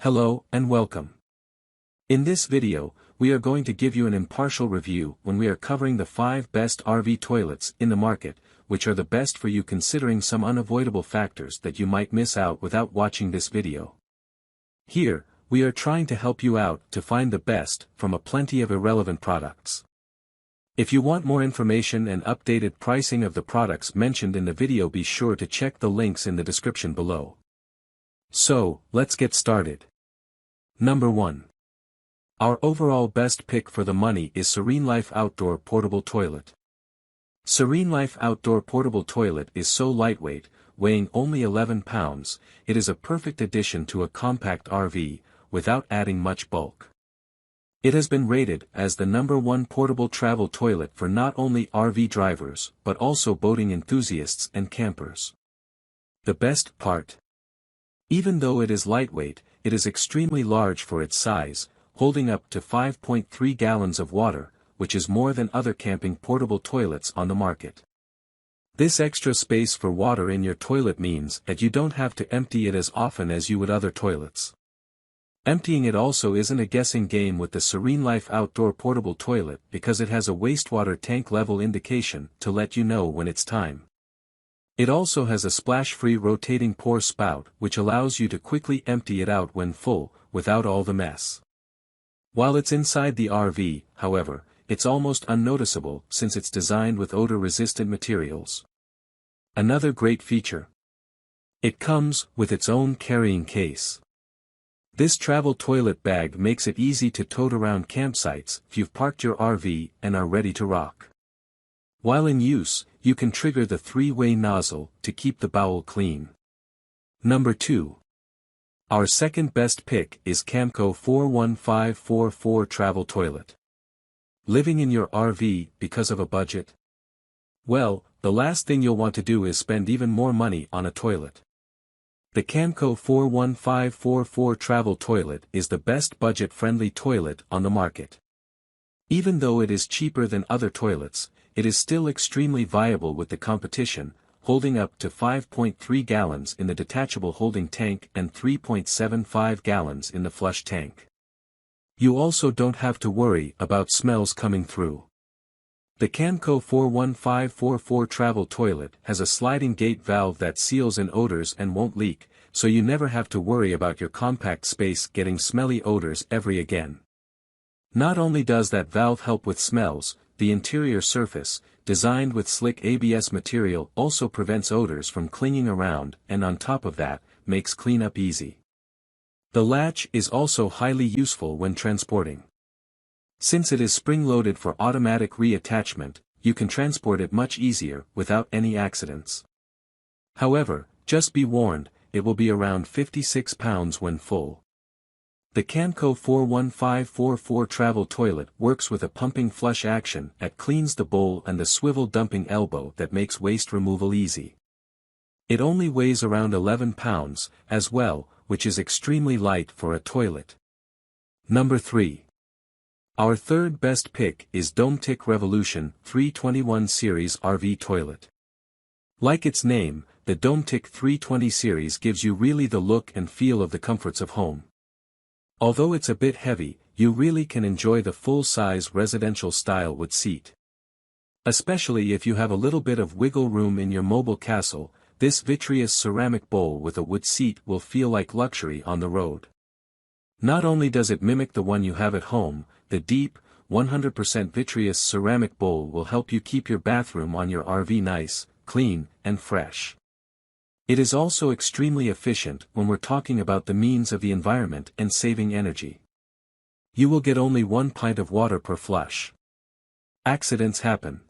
Hello and welcome. In this video, we are going to give you an impartial review when we are covering the 5 best RV toilets in the market, which are the best for you considering some unavoidable factors that you might miss out without watching this video. Here, we are trying to help you out to find the best from a plenty of irrelevant products. If you want more information and updated pricing of the products mentioned in the video, be sure to check the links in the description below. So, let's get started. Number 1. Our overall best pick for the money is SereneLife Outdoor Portable Toilet. SereneLife Outdoor Portable Toilet is so lightweight, weighing only 11 pounds, it is a perfect addition to a compact RV, without adding much bulk. It has been rated as the #1 portable travel toilet for not only RV drivers, but also boating enthusiasts and campers. The best part? Even though it is lightweight, it is extremely large for its size, holding up to 5.3 gallons of water, which is more than other camping portable toilets on the market. This extra space for water in your toilet means that you don't have to empty it as often as you would other toilets. Emptying it also isn't a guessing game with the SereneLife Outdoor Portable Toilet because it has a wastewater tank level indication to let you know when it's time. It also has a splash-free rotating pour spout which allows you to quickly empty it out when full, without all the mess. While it's inside the RV, however, it's almost unnoticeable since it's designed with odor-resistant materials. Another great feature. It comes with its own carrying case. This travel toilet bag makes it easy to tote around campsites if you've parked your RV and are ready to rock. While in use, you can trigger the 3-way nozzle to keep the bowel clean. Number 2. Our second best pick is Camco 41544 Travel Toilet. Living in your RV because of a budget? Well, the last thing you'll want to do is spend even more money on a toilet. The Camco 41544 Travel Toilet is the best budget-friendly toilet on the market. Even though it is cheaper than other toilets, it is still extremely viable with the competition, holding up to 5.3 gallons in the detachable holding tank and 3.75 gallons in the flush tank. You also don't have to worry about smells coming through. The Camco 41544 Travel Toilet has a sliding gate valve that seals in odors and won't leak, so you never have to worry about your compact space getting smelly odors ever again. Not only does that valve help with smells, the interior surface, designed with slick ABS material, also prevents odors from clinging around and on top of that, makes cleanup easy. The latch is also highly useful when transporting. Since it is spring-loaded for automatic reattachment, you can transport it much easier without any accidents. However, just be warned, it will be around 56 pounds when full. The Camco 41544 Travel Toilet works with a pumping flush action that cleans the bowl and the swivel dumping elbow that makes waste removal easy. It only weighs around 11 pounds, as well, which is extremely light for a toilet. Number 3. Our third best pick is Dometic Revolution 321 Series RV Toilet. Like its name, the Dometic 320 series gives you really the look and feel of the comforts of home. Although it's a bit heavy, you really can enjoy the full-size residential style wood seat. Especially if you have a little bit of wiggle room in your mobile castle, this vitreous ceramic bowl with a wood seat will feel like luxury on the road. Not only does it mimic the one you have at home, the deep, 100% vitreous ceramic bowl will help you keep your bathroom on your RV nice, clean, and fresh. It is also extremely efficient when we're talking about the means of the environment and saving energy. You will get only 1 pint of water per flush. Accidents happen.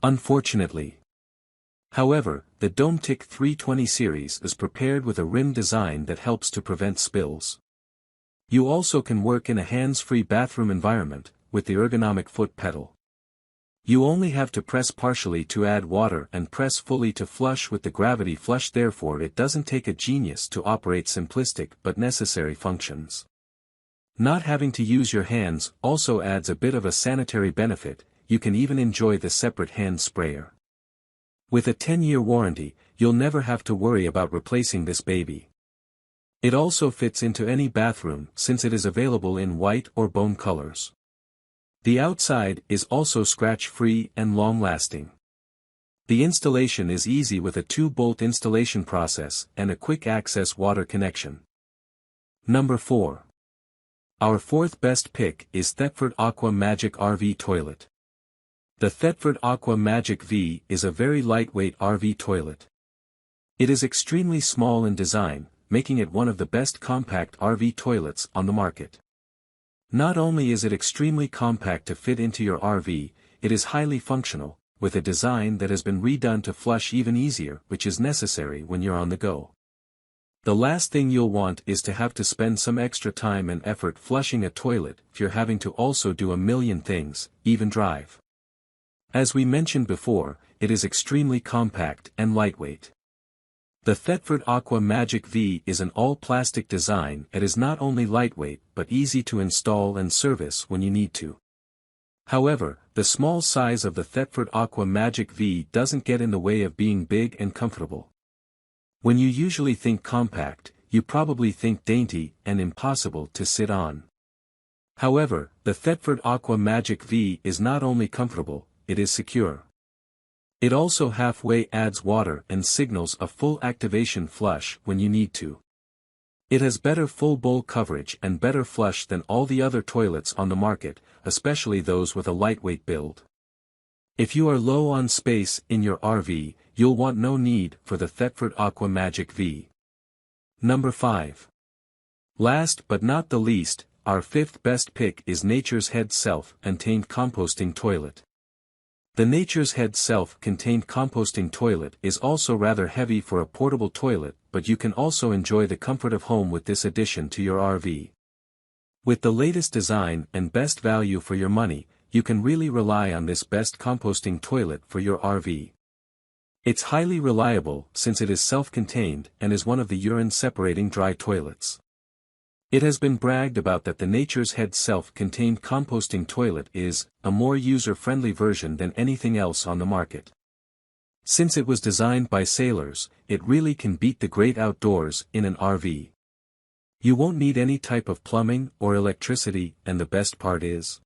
Unfortunately. However, the Dometic 320 series is prepared with a rim design that helps to prevent spills. You also can work in a hands-free bathroom environment, with the ergonomic foot pedal. You only have to press partially to add water and press fully to flush with the gravity flush, therefore it doesn't take a genius to operate simplistic but necessary functions. Not having to use your hands also adds a bit of a sanitary benefit, you can even enjoy the separate hand sprayer. With a 10-year warranty, you'll never have to worry about replacing this baby. It also fits into any bathroom since it is available in white or bone colors. The outside is also scratch-free and long-lasting. The installation is easy with a 2-bolt installation process and a quick-access water connection. Number 4. Our fourth best pick is Thetford Aqua-Magic RV Toilet. The Thetford Aqua-Magic V is a very lightweight RV toilet. It is extremely small in design, making it one of the best compact RV toilets on the market. Not only is it extremely compact to fit into your RV, it is highly functional, with a design that has been redone to flush even easier, which is necessary when you're on the go. The last thing you'll want is to have to spend some extra time and effort flushing a toilet if you're having to also do a million things, even drive. As we mentioned before, it is extremely compact and lightweight. The Thetford Aqua-Magic V is an all-plastic design that is not only lightweight but easy to install and service when you need to. However, the small size of the Thetford Aqua-Magic V doesn't get in the way of being big and comfortable. When you usually think compact, you probably think dainty and impossible to sit on. However, the Thetford Aqua-Magic V is not only comfortable, it is secure. It also halfway adds water and signals a full activation flush when you need to. It has better full bowl coverage and better flush than all the other toilets on the market, especially those with a lightweight build. If you are low on space in your RV, you'll want no need for the Thetford Aqua-Magic V. Number 5. Last but not the least, our fifth best pick is Nature's Head Self-Contained Composting Toilet. The Nature's Head Self-Contained Composting Toilet is also rather heavy for a portable toilet, but you can also enjoy the comfort of home with this addition to your RV. With the latest design and best value for your money, you can really rely on this best composting toilet for your RV. It's highly reliable since it is self-contained and is one of the urine-separating dry toilets. It has been bragged about that the Nature's Head self-contained composting toilet is a more user-friendly version than anything else on the market. Since it was designed by sailors, it really can beat the great outdoors in an RV. You won't need any type of plumbing or electricity, and the best part is,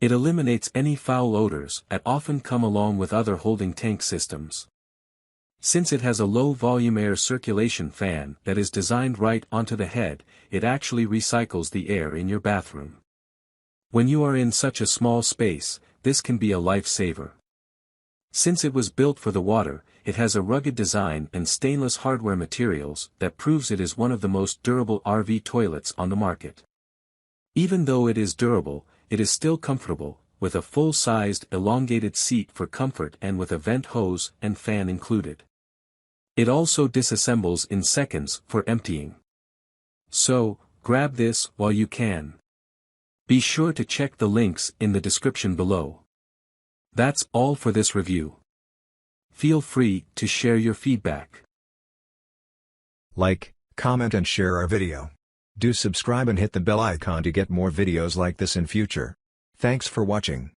it eliminates any foul odors that often come along with other holding tank systems. Since it has a low-volume air circulation fan that is designed right onto the head, it actually recycles the air in your bathroom. When you are in such a small space, this can be a lifesaver. Since it was built for the water, it has a rugged design and stainless hardware materials that proves it is one of the most durable RV toilets on the market. Even though it is durable, it is still comfortable, with a full-sized elongated seat for comfort and with a vent hose and fan included. It also disassembles in seconds for emptying. So, grab this while you can. Be sure to check the links in the description below. That's all for this review. Feel free to share your feedback. Like, comment and share our video. Do subscribe and hit the bell icon to get more videos like this in future. Thanks for watching.